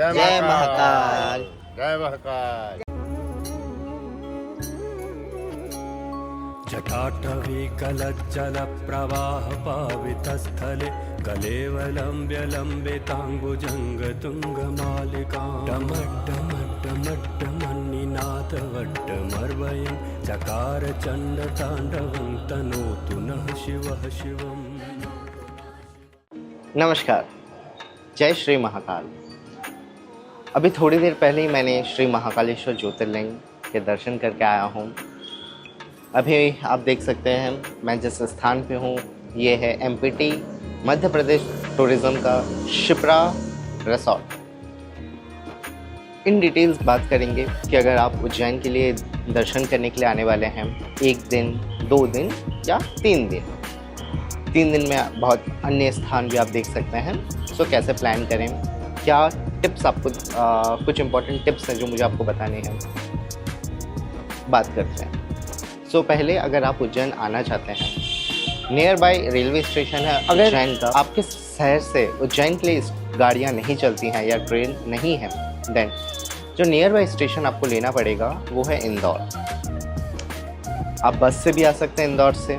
जय महाकाल। जय महाकाल। जटाटवी कलज्जलप्रवाहपावितस्थले कलेवलम्ब्यलम्बिताम्बुजङ्गतुङ्गमालिकां डमड्डमड्डमड्डमन्निनाथवड्डमर्वयं चकारचण्डताण्डवं तनोतु नः शिवः शिवम्। नमस्कार, जय श्री महाकाल। अभी थोड़ी देर पहले ही मैंने श्री महाकालेश्वर ज्योतिर्लिंग के दर्शन करके आया हूँ। अभी आप देख सकते हैं मैं जिस स्थान पे हूँ ये है एमपीटी मध्य प्रदेश टूरिज़्म का शिप्रा रिसोर्ट। इन डिटेल्स बात करेंगे कि अगर आप उज्जैन के लिए दर्शन करने के लिए आने वाले हैं 1 दिन, 2 दिन या 3 दिन, 3 दिन में बहुत अन्य स्थान भी आप देख सकते हैं। सो कैसे प्लान करें, क्या टिप्स आपको कुछ इंपॉर्टेंट टिप्स हैं जो मुझे आपको बताने हैं, बात करते हैं। सो पहले अगर आप उज्जैन आना चाहते हैं, नियर बाय रेलवे स्टेशन है उज्जैन का। आपके शहर से उज्जैन के लिए गाड़ियाँ नहीं चलती हैं या ट्रेन नहीं है, देन जो नियर बाय स्टेशन आपको लेना पड़ेगा वो है इंदौर। आप बस से भी आ सकते हैं इंदौर से,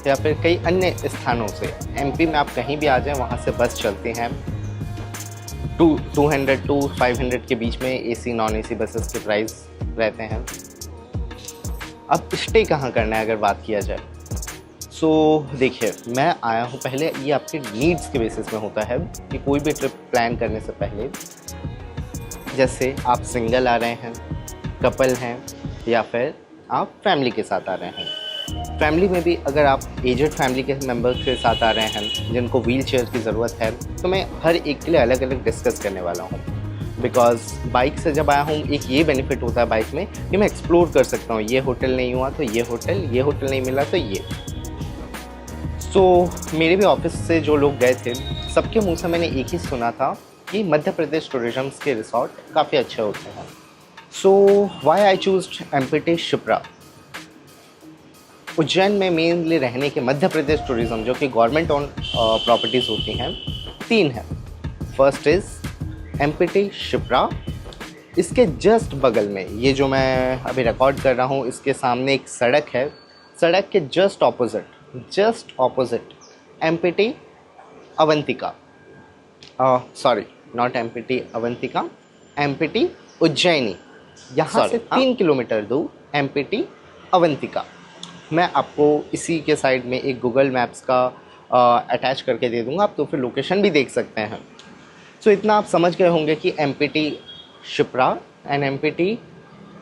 या फिर कई अन्य स्थानों से। एमपी में आप कहीं भी आ जाएं वहाँ से बस चलती हैं। 200 to 500 के बीच में एसी नॉन एसी बसेस के प्राइस रहते हैं। अब स्टे कहाँ करना है अगर बात किया जाए, सो देखिए मैं आया हूँ, पहले ये आपके नीड्स के बेसिस में होता है कि कोई भी ट्रिप प्लान करने से पहले, जैसे आप सिंगल आ रहे हैं, कपल हैं, या फिर आप फैमिली के साथ आ रहे हैं। फैमिली में भी अगर आप एजेड फैमिली के मेंबर्स के साथ आ रहे हैं जिनको व्हील चेयर की ज़रूरत है, तो मैं हर एक के लिए अलग अलग डिस्कस करने वाला हूँ। बिकॉज बाइक से जब आया हूँ एक ये बेनिफिट होता है बाइक में कि मैं एक्सप्लोर कर सकता हूँ। ये होटल नहीं हुआ तो ये होटल नहीं मिला तो ये। सो मेरे भी ऑफिस से जो लोग गए थे सबके मुँह से मैंने एक ही सुना था कि मध्य प्रदेश टूरिज़्म के रिसोर्ट काफ़ी अच्छे होते हैं। So why I choose MPT Shipra. Ujjain में मेनली रहने के मध्य प्रदेश टूरिज़्म जो कि गवर्नमेंट ओन प्रॉपर्टीज़ होती हैं 3 हैं। First is empty Shipra. इसके जस्ट बगल में, ये जो मैं अभी रिकॉर्ड कर रहा हूँ इसके सामने एक सड़क है, सड़क के just opposite empty Avantika, sorry not empty Avantika, empty Ujjaini. यहाँ से 3 किलोमीटर दूर एमपीटी अवंतिका। मैं आपको इसी के साइड में एक गूगल मैप्स का अटैच करके दे दूँगा, आप तो फिर लोकेशन भी देख सकते हैं। सो इतना आप समझ गए होंगे कि empty Shipra and empty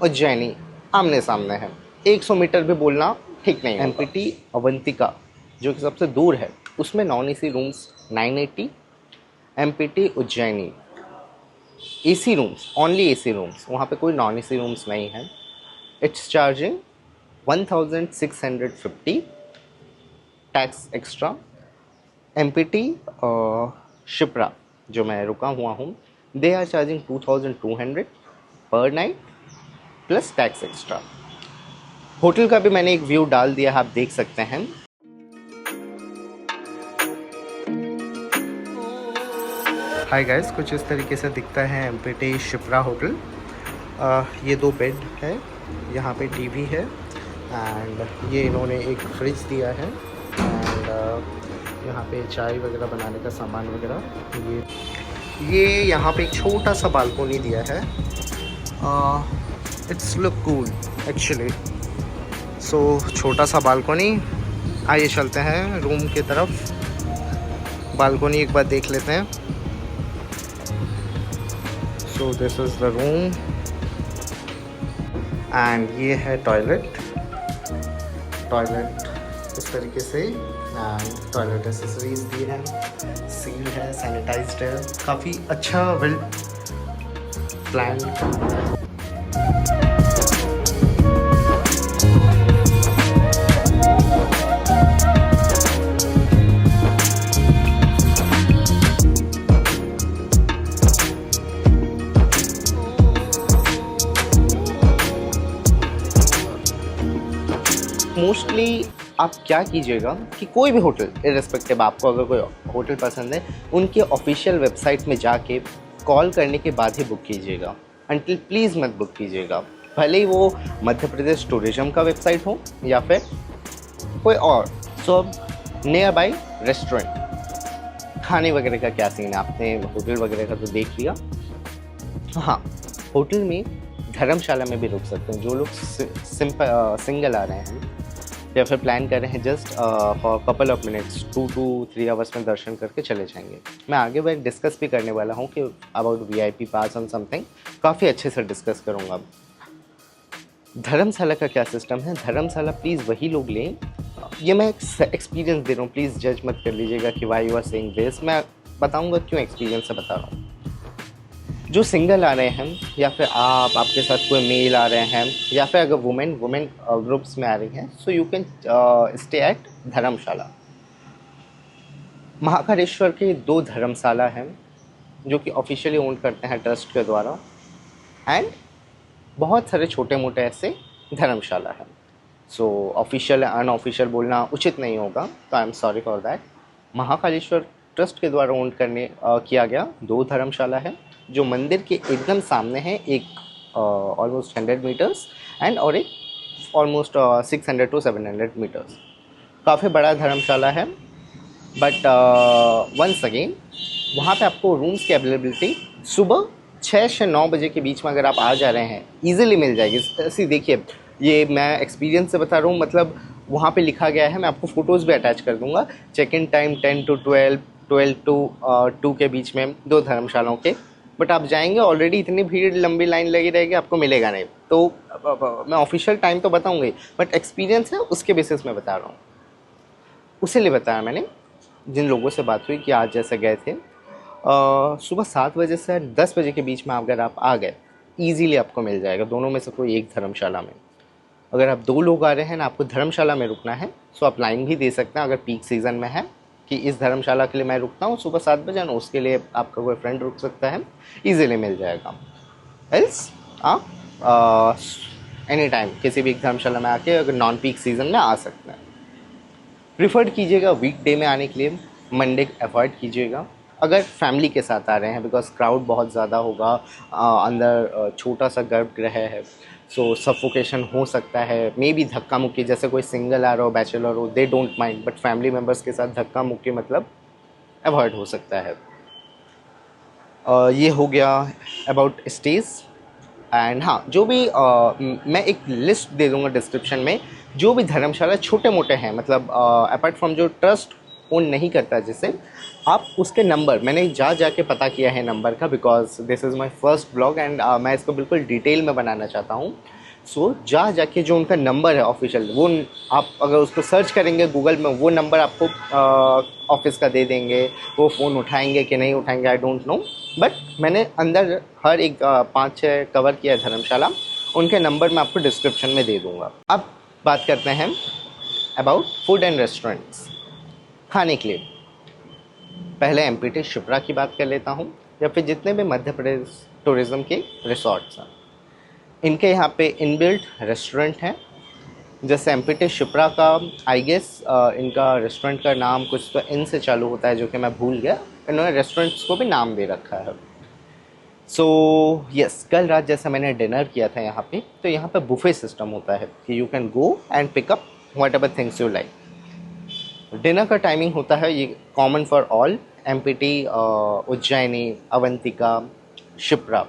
Ujjaini आमने सामने है। 100 मीटर भी बोलना ठीक नहीं। एमपीटी अवंतिका जो कि सबसे दूर है उसमें non AC rooms 980, empty Ujjaini AC rooms, only AC rooms, वहाँ पे कोई नॉन एसी रूम्स नहीं है। It's charging 1650 tax extra. Empty Shipra जो मैं रुका हुआ हूँ, दे आर चार्जिंग 2200 पर night plus tax extra. Hotel का भी मैंने एक व्यू डाल दिया है, आप देख सकते हैं। हाय गाइस, कुछ इस तरीके से दिखता है एमपीटी शिप्रा होटल। ये 2 बेड है, यहाँ पे टीवी है एंड ये इन्होंने एक फ्रिज दिया है एंड यहाँ पे चाय वगैरह बनाने का सामान वगैरह। ये यहाँ पे एक छोटा सा बालकोनी दिया है। It's look cool actually. So छोटा सा बालकोनी। आइए चलते हैं रूम की तरफ, बालकोनी एक बार देख लेते हैं। So this is the room and ये है टॉयलेट इस तरीके से, एंड टॉयलेट एसेसरीज दी हैं, सील है, सैनिटाइज्ड है, काफ़ी अच्छा वेल प्लान। मोस्टली आप क्या कीजिएगा कि कोई भी होटल इर्रेस्पेक्टिव, आपको अगर कोई होटल पसंद है उनके ऑफिशियल वेबसाइट में जाके कॉल करने के बाद ही बुक कीजिएगा, अनटिल प्लीज़ मत बुक कीजिएगा, भले ही वो मध्य प्रदेश टूरिज्म का वेबसाइट हो या फिर कोई और। सो अब नियर बाई रेस्टोरेंट, खाने वगैरह का क्या सीन है, आपने होटल वगैरह का तो देख लिया। हाँ, होटल में धर्मशाला में भी रुक सकते हैं। जो लोग सिंगल आ रहे हैं या फिर प्लान कर रहे हैं just for couple of minutes 2 to 3 hours में दर्शन करके चले जाएंगे। मैं आगे वह डिस्कस भी करने वाला हूँ कि about VIP pass on something, काफ़ी अच्छे से डिस्कस करूँगा। धर्मशाला का क्या सिस्टम है, धर्मशाला प्लीज़ वही लोग लें, ये मैं एक्सपीरियंस दे रहा हूँ, प्लीज़ जज मत कर लीजिएगा कि why you are saying this, मैं बताऊँगा क्यों एक्सपीरियंस से बता रहा हूँ। जो सिंगल आ रहे हैं या फिर आपके साथ कोई मेल आ रहे हैं या फिर अगर वुमेन ग्रुप्स में आ रही हैं, so you can stay at dharamshala. Mahakaleshwar के 2 धर्मशाला हैं जो कि ऑफिशियली ओन करते हैं ट्रस्ट के द्वारा, एंड बहुत सारे छोटे मोटे ऐसे धर्मशाला हैं। सो ऑफिशियल अनऑफिशियल बोलना उचित नहीं होगा, तो I am sorry for that. Mahakaleshwar trust के द्वारा ओन किया गया 2 धर्मशाला है जो मंदिर के एकदम सामने है, एक ऑलमोस्ट 100 मीटर्स एंड और एक ऑलमोस्ट 600 to 700 मीटर्स। काफ़ी बड़ा धर्मशाला है, बट वंस अगेन वहाँ पे आपको रूम्स की अवेलेबिलिटी सुबह 6 से 9 बजे के बीच में अगर आप आ जा रहे हैं ईजिली मिल जाएगी। ऐसी देखिए, ये मैं एक्सपीरियंस से बता रहा हूँ, मतलब वहाँ पे लिखा गया है, मैं आपको फ़ोटोज़ भी अटैच कर दूँगा। Check in time 10 to 12, 12 to 2 के बीच में 2 धर्मशालाओं के, बट आप जाएंगे ऑलरेडी इतनी भीड़, लंबी लाइन लगी रहेगी, आपको मिलेगा नहीं। तो मैं ऑफिशियल टाइम तो बताऊँगा ही, बट एक्सपीरियंस है उसके बेसिस में बता रहा हूँ। उसे लिए बताया मैंने, जिन लोगों से बात हुई कि आज जैसे गए थे सुबह 7 बजे से 10 बजे के बीच में अगर आप आ गए ईजीली आपको मिल जाएगा दोनों में से कोई एक धर्मशाला में। अगर आप 2 लोग आ रहे हैं ना, आपको धर्मशाला में रुकना है, सो आप लाइन भी दे सकते हैं अगर पीक सीज़न में है कि इस धर्मशाला के लिए मैं रुकता हूँ सुबह 7 बजे ना, उसके लिए आपका कोई फ्रेंड रुक सकता है, ईजिली मिल जाएगा। एल्स आप एनी टाइम किसी भी एक धर्मशाला में आके अगर नॉन पीक सीज़न में आ सकते हैं। प्रिफर्ड कीजिएगा वीकडे में आने के लिए, मंडे अवॉइड कीजिएगा अगर फैमिली के साथ आ रहे हैं, बिकॉज क्राउड बहुत ज़्यादा होगा। अंदर छोटा सा गर्भगृह है, सो सफोकेशन हो सकता है, मे बी धक्का मुक्की, जैसे कोई सिंगल आ रहा हो, बैचलर हो, they don't mind, but family members के साथ धक्का मुक्की मतलब अवॉइड हो सकता है। ये हो गया अबाउट स्टेज। एंड हाँ, जो भी मैं एक लिस्ट दे दूंगा डिस्क्रिप्शन में, जो भी धर्मशाला छोटे मोटे हैं, मतलब अपार्ट फ्रॉम जो ट्रस्ट ओन नहीं करता, जैसे आप उसके नंबर, मैंने जाके पता किया है नंबर का, because this is my first blog and मैं इसको बिल्कुल डिटेल में बनाना चाहता हूँ। सो जाके जो उनका नंबर है ऑफिशियल, वो आप अगर उसको सर्च करेंगे गूगल में, वो नंबर आपको ऑफिस का दे देंगे। वो फ़ोन उठाएंगे कि नहीं उठाएंगे आई डोंट नो, बट मैंने अंदर हर एक 5-6 कवर किया है धर्मशाला, उनके नंबर मैं आपको डिस्क्रिप्शन में दे दूँगा। अब बात करते हैं अबाउट फूड एंड रेस्टोरेंट्स, खाने के लिए। पहले MPT शिप्रा की बात कर लेता हूँ, या फिर जितने भी मध्य प्रदेश टूरिज़्म के रिसोर्ट्स हैं, इनके यहाँ पे इनबिल्ट रेस्टोरेंट हैं। जैसे MPT शिप्रा का आई गेस इनका रेस्टोरेंट का नाम कुछ तो इन से चालू होता है, जो कि मैं भूल गया, इन्होंने रेस्टोरेंट्स को भी नाम दे रखा है। सो यस, कल रात जैसा मैंने डिनर किया था यहाँ पे, तो यहाँ पे बुफे सिस्टम होता है कि you can go and pick up whatever things you like. Dinner का टाइमिंग होता है, ये common for all MPT, Ujjaini, Avantika, Shipra.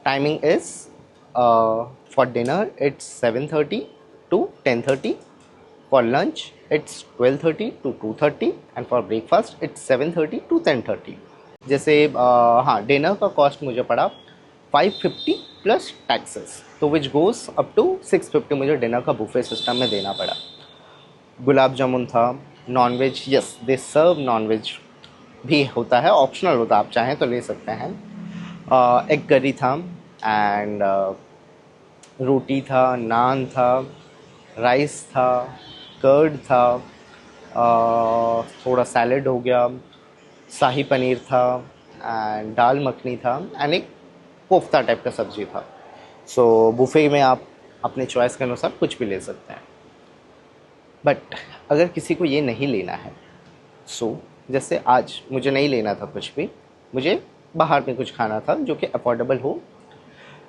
Timing is for dinner it's 7:30 to 10:30, for lunch it's 12:30 to 2:30 and for breakfast it's 7:30 to 10:30। जैसे हाँ, dinner का cost मुझे पड़ा 550 plus taxes, तो विच गोज़ अप टू 650 मुझे डिनर का बुफे सिस्टम में देना पड़ा। गुलाब जामुन था, nonveg, yes they serve nonveg भी होता है, ऑप्शनल होता है, आप चाहें तो ले सकते हैं। एग करी था एंड रोटी था, नान था, राइस था, कर्ड था, थोड़ा सैलड हो गया, शाही पनीर था एंड दाल मखनी था एंड एक कोफ्ता टाइप का सब्ज़ी था। सो बुफे में आप अपने चॉइस के अनुसार कुछ भी ले सकते हैं। बट अगर किसी को ये नहीं लेना है, सो जैसे आज मुझे नहीं लेना था कुछ भी, मुझे बाहर में कुछ खाना था जो कि अफोर्डेबल हो।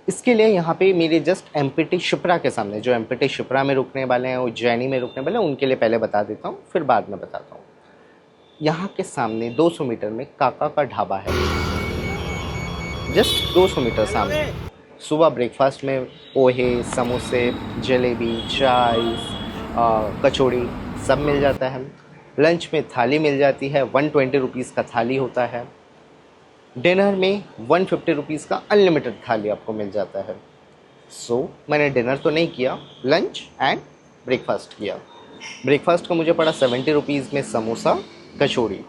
इसके लिए यहाँ पे मेरे जस्ट एमपीटी शिप्रा के सामने, जो एमपीटी शिप्रा में रुकने वाले हैं, उज्जैनी में रुकने वाले हैं, उनके लिए पहले बता देता हूँ, फिर बाद में बताता हूँ। यहाँ के सामने 200 मीटर में काका का ढाबा है, जस्ट 200 मीटर सामने। सुबह ब्रेकफास्ट में पोहे, समोसे, जलेबी, चाय, कचौड़ी सब मिल जाता है। लंच में थाली मिल जाती है, 120 रुपीज़ का थाली होता है। डिनर में 150 रुपीज़ का अनलिमिटेड थाली आपको मिल जाता है। मैंने डिनर तो नहीं किया, लंच एंड ब्रेकफास्ट किया। ब्रेकफास्ट का मुझे पड़ा 70 रुपीज़ में समोसा, कचौड़ी,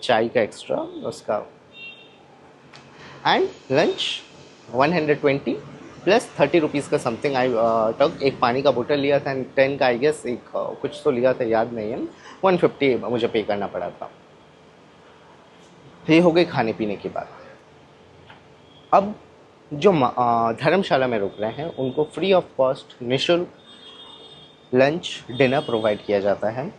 चाय का एक्स्ट्रा उसका, एंड लंच 120 प्लस 30 रुपीज़ का समथिंग आई टक। एक पानी का बोतल लिया था, 10 का आई गेस, एक कुछ तो लिया था, याद नहीं है। 150 मुझे पे करना पड़ा था। ये हो गई खाने पीने की बात। अब जो धर्मशाला में रुक रहे हैं उनको फ्री ऑफ कॉस्ट निःशुल्क लंच डिनर प्रोवाइड किया जाता है।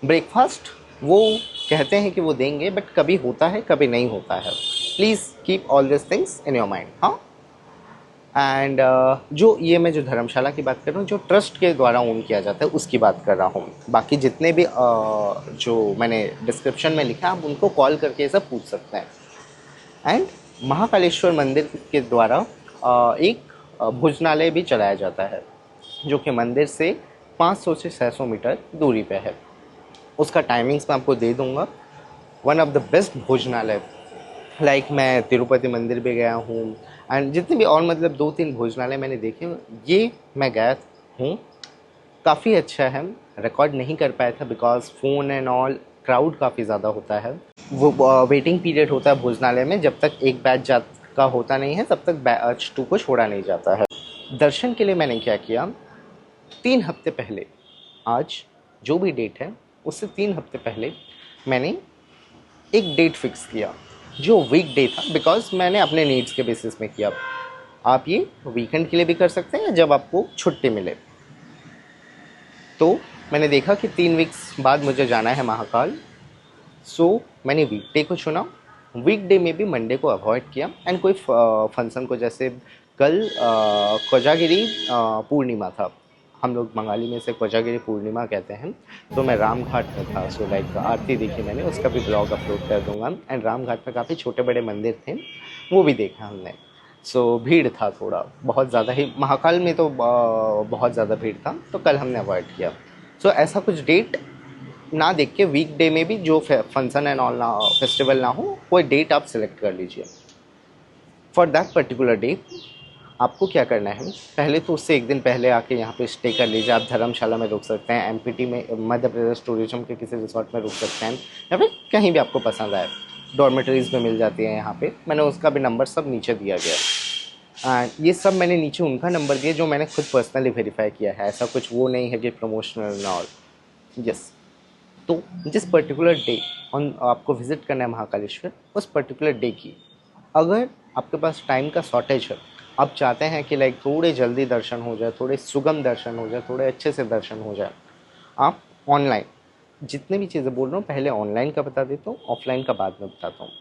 ब्रेकफास्ट वो कहते हैं कि वो देंगे, बट कभी होता है कभी नहीं होता है। Please keep all this things in your mind. हाँ, एंड जो ये मैं जो धर्मशाला की बात कर रहा हूँ, जो ट्रस्ट के द्वारा ओन किया जाता है उसकी बात कर रहा हूँ। बाकी जितने भी जो मैंने डिस्क्रिप्शन में लिखा, आप उनको कॉल करके ये सब पूछ सकते हैं। एंड महाकालेश्वर मंदिर के द्वारा एक भोजनालय भी चलाया जाता है, जो कि मंदिर से 500 से 600 मीटर दूरी पे है। उसका टाइमिंग्स मैं आपको दे दूँगा। वन ऑफ द बेस्ट भोजनालय, लाइक मैं तिरुपति मंदिर भी गया हूँ, एंड जितने भी और मतलब 2-3 भोजनालय मैंने देखे, ये मैं गया हूँ। काफ़ी अच्छा है। रिकॉर्ड नहीं कर पाया था because phone and all, crowd काफ़ी ज़्यादा होता है। वो वेटिंग पीरियड होता है भोजनालय में, जब तक एक बैच का होता नहीं है तब तक बैच 2 को छोड़ा नहीं जाता है। दर्शन के लिए मैंने क्या किया, 3 हफ्ते पहले, आज जो भी डेट है उससे 3 हफ्ते पहले मैंने एक डेट फिक्स किया जो वीक डे था, बिकॉज मैंने अपने नीड्स के बेसिस में किया। आप ये वीकेंड के लिए भी कर सकते हैं जब आपको छुट्टी मिले। तो मैंने देखा कि 3 वीक्स बाद मुझे जाना है महाकाल, मैंने वीकडे को चुना। वीकडे में भी मंडे को अवॉइड किया, एंड कोई फंक्शन को, जैसे कल कोजागिरी पूर्णिमा था, हम लोग बंगाली में से कोजागिरी पूर्णिमा कहते हैं, तो मैं राम घाट में था। लाइक आरती देखी मैंने, उसका भी ब्लॉग अपलोड कर दूंगा। एंड राम घाट में काफ़ी छोटे बड़े मंदिर थे, वो भी देखा हमने। भीड़ था थोड़ा, बहुत ज़्यादा ही। महाकाल में तो बहुत ज़्यादा भीड़ था, तो कल हमने अवॉइड किया। ऐसा कुछ डेट ना देख के, वीकडे में भी जो फंक्शन एंड ऑल ना, फेस्टिवल ना हो, कोई डेट आप सिलेक्ट कर लीजिए। फॉर दैट पर्टिकुलर डे आपको क्या करना है, पहले तो उससे एक दिन पहले आके यहाँ पे स्टे कर लीजिए। आप धर्मशाला में रुक सकते हैं, एमपीटी में, मध्य प्रदेश टूरिज्म के किसी रिसोर्ट में रुक सकते हैं, या फिर कहीं भी आपको पसंद आए। डॉर्मेटरीज में मिल जाती हैं यहाँ पे, मैंने उसका भी नंबर सब नीचे दिया गया। एंड ये सब मैंने नीचे उनका नंबर दिया जो मैंने खुद पर्सनली वेरीफाई किया है, ऐसा कुछ वो नहीं है कि प्रमोशनल और यस। तो जिस पर्टिकुलर डे आपको विज़िट करना है महाकालेश्वर, उस पर्टिकुलर डे की, अगर आपके पास टाइम का शॉर्टेज है, आप चाहते हैं कि लाइक थोड़े जल्दी दर्शन हो जाए, थोड़े सुगम दर्शन हो जाए, थोड़े अच्छे से दर्शन हो जाए, आप ऑनलाइन, जितने भी चीज़ें बोल रहा हूँ पहले ऑनलाइन का बता देता हूँ, ऑफलाइन का बाद में बताता हूँ।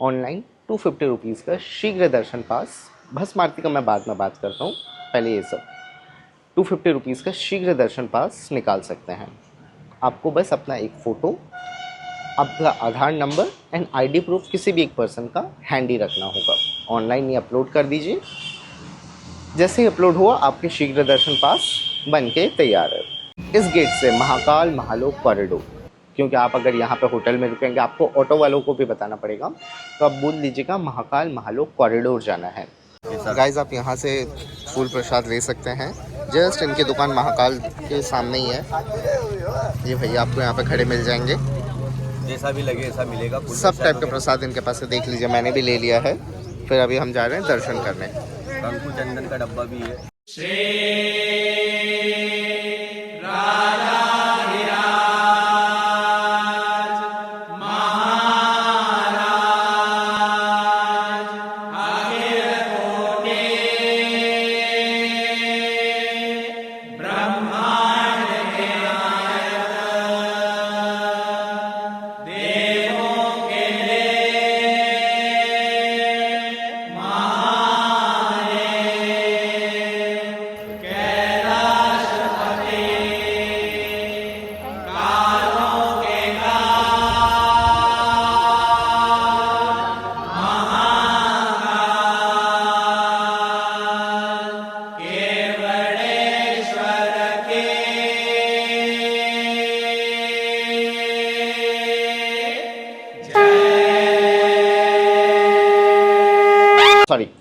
ऑनलाइन 250 रुपीज़ का शीघ्र दर्शन पास, भस्म आरती का मैं बाद में बात करता हूँ, पहले ये सब 250 रुपीज़ का शीघ्र दर्शन पास निकाल सकते हैं। आपको बस अपना एक फ़ोटो, आपका आधार नंबर एंड आईडी प्रूफ किसी भी एक पर्सन का हैंडी रखना होगा। ऑनलाइन ही अपलोड कर दीजिए। जैसे ही अपलोड हुआ, आपके शीघ्र दर्शन पास बन के तैयार है। इस गेट से महाकाल महालोक कॉरिडोर, क्योंकि आप अगर यहाँ पे होटल में रुकेंगे, आपको ऑटो वालों को भी बताना पड़ेगा, तो आप बोल दीजिएगा महाकाल महालोक कॉरिडोर जाना है। गाइस, आप यहाँ से फूल प्रसाद ले सकते हैं, जस्ट इनकी दुकान महाकाल के सामने ही है। ये भैया आपको यहाँ पे खड़े मिल जाएंगे, जैसा भी लगे ऐसा मिलेगा। सब टाइप का प्रसाद इनके पास से देख लीजिए, मैंने भी ले लिया है। फिर अभी हम जा रहे हैं दर्शन करने। कंकु चंदन का डब्बा भी है।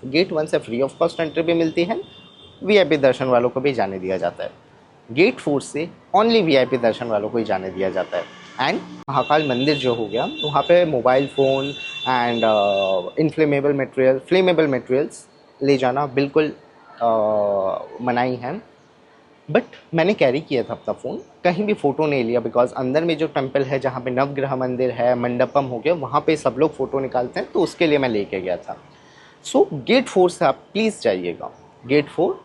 गेट 1 से फ्री ऑफ कॉस्ट एंट्री भी मिलती है, वीआईपी दर्शन वालों को भी जाने दिया जाता है। गेट 4 से ओनली वीआईपी दर्शन वालों को ही जाने दिया जाता है। एंड महाकाल मंदिर जो हो गया, वहाँ पे mobile phone and flammable materials ले जाना बिल्कुल मनाही है। बट मैंने कैरी किया था अपना फ़ोन, कहीं भी फ़ोटो नहीं लिया, बिकॉज अंदर में जो टेम्पल है जहाँ पे नवग्रह मंदिर है, मंडपम हो गया, वहाँ पे सब लोग फ़ोटो निकालते हैं, तो उसके लिए मैं लेके गया था। सो गेट 4 से आप प्लीज़ जाइएगा। गेट 4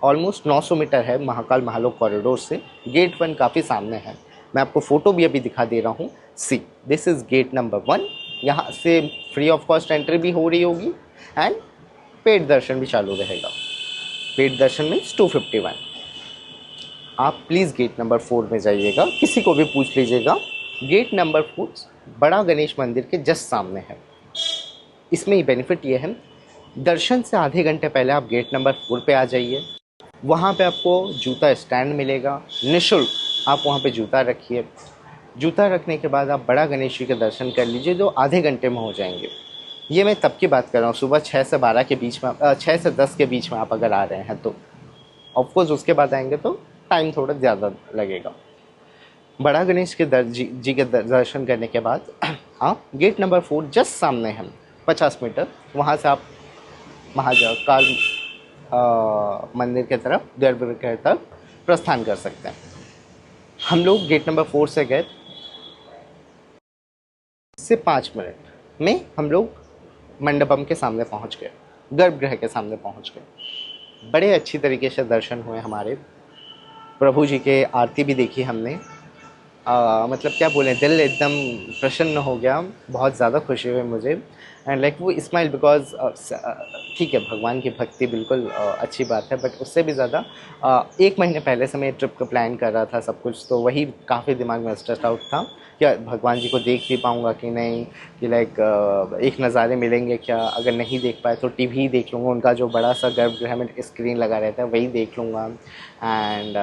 ऑलमोस्ट 900 मीटर है महाकाल महालोक कॉरिडोर से। गेट 1 काफ़ी सामने है, मैं आपको फ़ोटो भी अभी दिखा दे रहा हूँ। सी, दिस इज़ गेट नंबर 1। यहाँ से फ्री ऑफ कॉस्ट एंट्री भी हो रही होगी एंड पेड दर्शन भी चालू रहेगा। पेड दर्शन मीन्स 251। आप प्लीज़ गेट नंबर 4 में जाइएगा, किसी को भी पूछ लीजिएगा। गेट नंबर 4 बड़ा गणेश मंदिर के जस्ट सामने है। इसमें बेनिफिट ये है, दर्शन से आधे घंटे पहले आप गेट नंबर 4 पे आ जाइए। वहाँ पे आपको जूता स्टैंड मिलेगा निःशुल्क, आप वहाँ पे जूता रखिए। जूता रखने के बाद आप बड़ा गणेश जी के दर्शन कर लीजिए, जो आधे घंटे में हो जाएंगे। ये मैं तब की बात कर रहा हूँ, सुबह 6 से 12 के बीच में, 6 से 10 के बीच में आप अगर आ रहे हैं तो। ऑफकोर्स उसके बाद आएंगे तो टाइम थोड़ा ज़्यादा लगेगा। बड़ा गणेश के जी के दर्शन करने के बाद आप गेट नंबर 4 जस्ट सामने हैं, 50 मीटर, वहाँ से आप महाकाल मंदिर की तरफ, गर्भगृह की तरफ प्रस्थान कर सकते हैं। हम लोग गेट नंबर 4 से गए, से 5 मिनट में हम लोग मंडपम के सामने पहुंच गए, गर्भगृह के सामने पहुंच गए। बड़े अच्छी तरीके से दर्शन हुए हमारे, प्रभु जी के आरती भी देखी हमने। मतलब क्या बोलें, दिल एकदम प्रसन्न हो गया, बहुत ज़्यादा खुशी हुई मुझे। एंड लाइक वो स्माइल, बिकॉज ठीक है, भगवान की भक्ति बिल्कुल अच्छी बात है, बट उससे भी ज़्यादा 1 महीने पहले से मैं ट्रिप का प्लान कर रहा था सब कुछ, तो वही काफ़ी दिमाग में स्ट्रेस आउट था, क्या भगवान जी को देख भी पाऊँगा कि नहीं, कि लाइक एक नज़ारे मिलेंगे क्या, अगर नहीं देख पाए तो टीवी ही देख लूँगा, उनका जो बड़ा सा गर्भगृह में स्क्रीन लगा रहता है वही देख लूँगा। एंड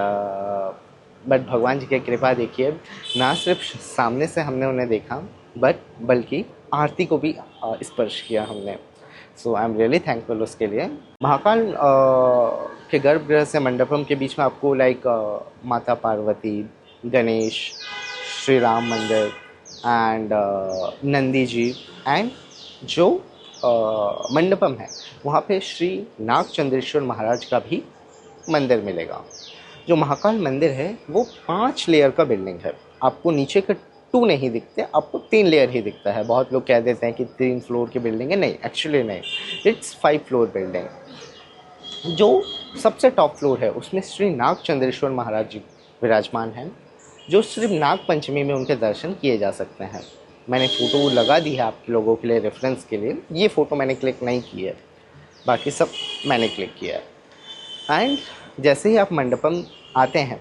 बट भगवान जी की कृपा देखिए, ना सिर्फ सामने से हमने उन्हें देखा, बल्कि आरती को भी स्पर्श किया हमने। सो आई एम रियली थैंकफुल उसके लिए। महाकाल के गर्भगृह से मंडपम के बीच में आपको लाइक माता पार्वती, गणेश, श्री राम मंदिर एंड नंदी जी, एंड जो मंडपम है वहाँ पे श्री नागचंद्रेश्वर महाराज का भी मंदिर मिलेगा। जो महाकाल मंदिर है वो 5 लेयर का बिल्डिंग है, आपको नीचे के 2 नहीं दिखते, आपको 3 लेयर ही दिखता है। बहुत लोग कह देते हैं कि 3 फ्लोर की बिल्डिंग है, नहीं, एक्चुअली नहीं, इट्स 5 फ्लोर बिल्डिंग। जो सबसे टॉप फ्लोर है उसमें श्री नागचंद्रेश्वर महाराज जी विराजमान हैं, जो सिर्फ नाग पंचमी में उनके दर्शन किए जा सकते हैं। मैंने फ़ोटो लगा दी है आप लोगों के लिए रेफरेंस के लिए, ये फ़ोटो मैंने क्लिक नहीं की है, बाकी सब मैंने क्लिक किया है। एंड जैसे ही आप मंडपम आते हैं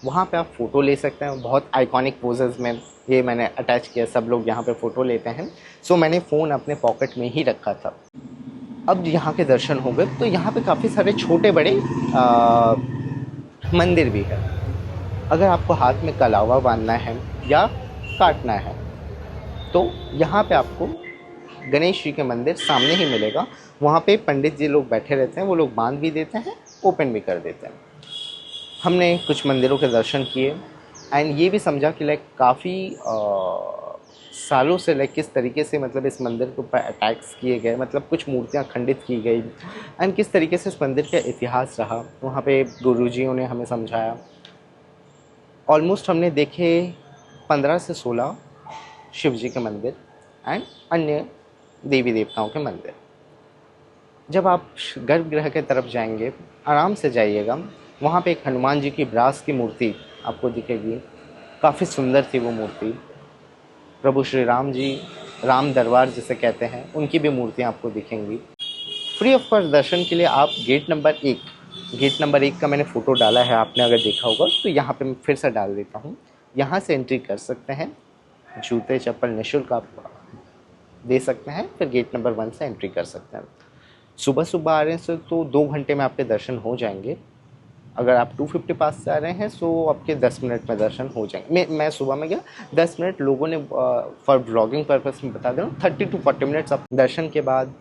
वहाँ पे आप फ़ोटो ले सकते हैं, बहुत आइकॉनिक पोजेज़ में ये मैंने अटैच किया, सब लोग यहाँ पे फ़ोटो लेते हैं। सो मैंने फ़ोन अपने पॉकेट में ही रखा था। अब यहाँ के दर्शन हो गए, तो यहाँ पे काफ़ी सारे छोटे बड़े मंदिर भी है। अगर आपको हाथ में कलावा बांधना है या काटना है तो यहाँ पे आपको गणेश जी के मंदिर सामने ही मिलेगा। वहाँ पे पंडित जी लोग बैठे रहते हैं, वो लोग बांध भी देते हैं, ओपन भी कर देते हैं। हमने कुछ मंदिरों के दर्शन किए एंड ये भी समझा कि लाइक काफ़ी सालों से लाइक किस तरीके से मतलब इस मंदिर के ऊपर अटैक्स किए गए, मतलब कुछ मूर्तियाँ खंडित की गई एंड किस तरीके से इस मंदिर का इतिहास रहा। वहाँ पे गुरुजियों ने हमें समझाया। ऑलमोस्ट हमने देखे 15 से 16 शिव जी के मंदिर एंड अन्य देवी देवताओं के मंदिर। जब आप गर्भगृह के तरफ जाएंगे, आराम से जाइएगा, वहाँ पे एक हनुमान जी की ब्रास की मूर्ति आपको दिखेगी, काफ़ी सुंदर थी वो मूर्ति। प्रभु श्री राम जी, राम दरबार जिसे कहते हैं, उनकी भी मूर्तियाँ आपको दिखेंगी। फ्री ऑफ कॉस्ट दर्शन के लिए आप गेट नंबर 1 का मैंने फ़ोटो डाला है, आपने अगर देखा होगा तो यहाँ पे मैं फिर से डाल देता हूँ। यहाँ से एंट्री कर सकते हैं, जूते चप्पल निःशुल्क आप दे सकते हैं। फिर गेट नंबर 1 से एंट्री कर सकते हैं। सुबह आ रहे हैं तो 2 घंटे में आपके दर्शन हो जाएंगे। अगर आप 250 पास से आ रहे हैं तो आपके 10 मिनट में दर्शन हो जाएंगे। मैं सुबह में गया, 10 मिनट लोगों ने फॉर ब्लॉगिंग पर्पस में बता दे रहा हूँ, 30 to 40 मिनट्स आप दर्शन के बाद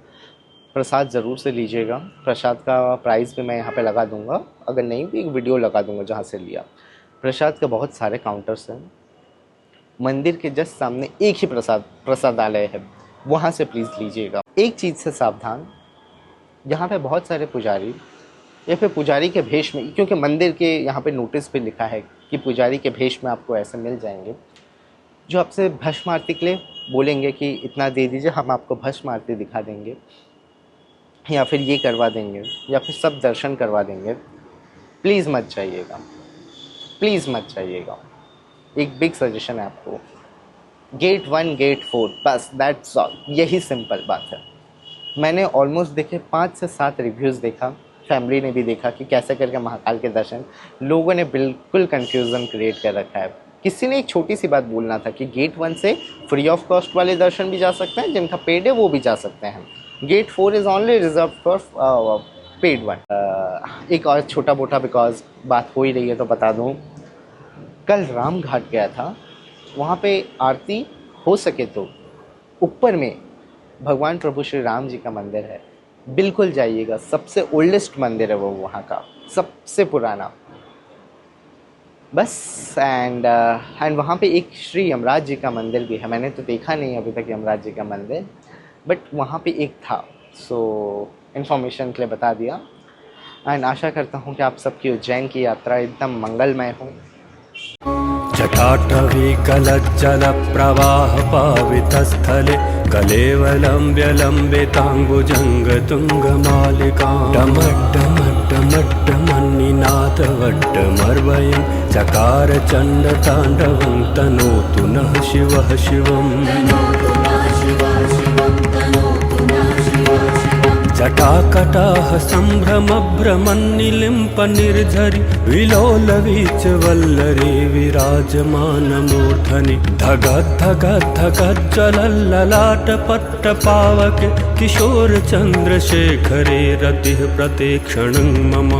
प्रसाद ज़रूर से लीजिएगा। प्रसाद का प्राइस भी मैं यहाँ पे लगा दूँगा, अगर नहीं भी एक वीडियो लगा दूँगा जहाँ से लिया। प्रसाद के बहुत सारे काउंटर्स हैं। मंदिर के जस्ट सामने एक ही प्रसादालय है, वहाँ से प्लीज़ लीजिएगा। एक चीज़ से सावधान, यहाँ पे बहुत सारे पुजारी या फिर पुजारी के भेष में, क्योंकि मंदिर के यहाँ पे नोटिस पे लिखा है कि पुजारी के भेष में आपको ऐसे मिल जाएंगे, जो आपसे भस्म आरती के लिए बोलेंगे कि इतना दे दीजिए, हम आपको भस्म आरती दिखा देंगे, या फिर ये करवा देंगे, या फिर सब दर्शन करवा देंगे। प्लीज़ मत जाइएगा, प्लीज़ मत जाइएगा। एक बिग सजेशन है आपको, गेट 1 गेट 4 बस, दैट्स ऑल, यही सिंपल बात है। मैंने ऑलमोस्ट देखे 5 से 7 रिव्यूज़ देखा, फैमिली ने भी देखा कि कैसे करके महाकाल के दर्शन, लोगों ने बिल्कुल कन्फ्यूज़न क्रिएट कर रखा है। किसी ने एक छोटी सी बात बोलना था कि गेट 1 से फ्री ऑफ कॉस्ट वाले दर्शन भी जा सकते हैं, जिनका पेड है वो भी जा सकते हैं। Gate 4 is only reserve for paid one. एक और छोटा मोटा, बिकॉज बात हो ही रही है तो बता दूँ, कल राम घाट गया था, वहाँ पे आरती हो सके तो ऊपर में भगवान प्रभु श्री राम जी का मंदिर है, बिल्कुल जाइएगा। सबसे ओल्डेस्ट मंदिर है वो वहाँ का, सबसे पुराना बस। एंड वहाँ पे एक श्री यमराज जी का मंदिर भी है। मैंने तो देखा नहीं अभी तक यमराज जी का मंदिर, बट वहाँ पे एक था, सो इन्फॉर्मेशन के लिए बता दिया। एंड आशा करता हूँ कि आप सबकी उज्जैन की यात्रा एकदम मंगलमय हो। जटाटवीकलज्जलप्रवाहपावितस्थले कलेवलम्ब्यलम्बिताङ्गुजङ्गतुङ्गमालिकां डमड्डमड्डमड्डमन्निनाथवड्डमर्वयं चकार चण्डताण्डवं तनोतु नः शिवः शिवम्। जटाकटाह सम्भ्रमभ्रमन्निलिम्प निर्झरि विलोलवीचवल्लरे विराजमानमूर्धनि धगद्धगद्धगज्ज्वलल्ललाटपट्टपावके किशोरचन्द्रशेखरे रतिः प्रतीक्षणं मम।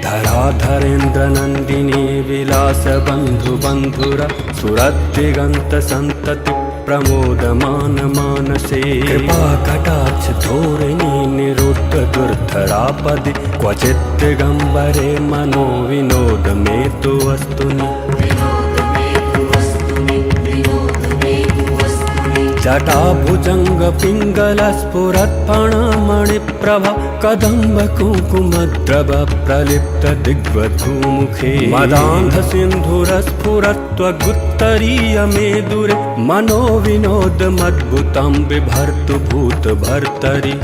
धराधरेन्द्रनन्दिनी विलासबन्धुबन्धुरा सुरद्दिगन्तसन्तति प्रमोदमान मानसे कृपाकटाक्ष धोरिणी निरुद्धदुर्धरापदि क्वचित् दिगम्बरे मनो विनोद मे तु वस्तुनि। जटाभुजङ्गपिङ्गलस्फुरत्फणमणिप्रभा कदम्बकुङ्कुमद्रव प्रलिप्तदिग्वधूमुखे मदान्धसिन्धुरस्फुरत्वगुत्तरीयमेदुरे मनो विनोदमद्भुतं बिभर्तु भूतभर्तरि।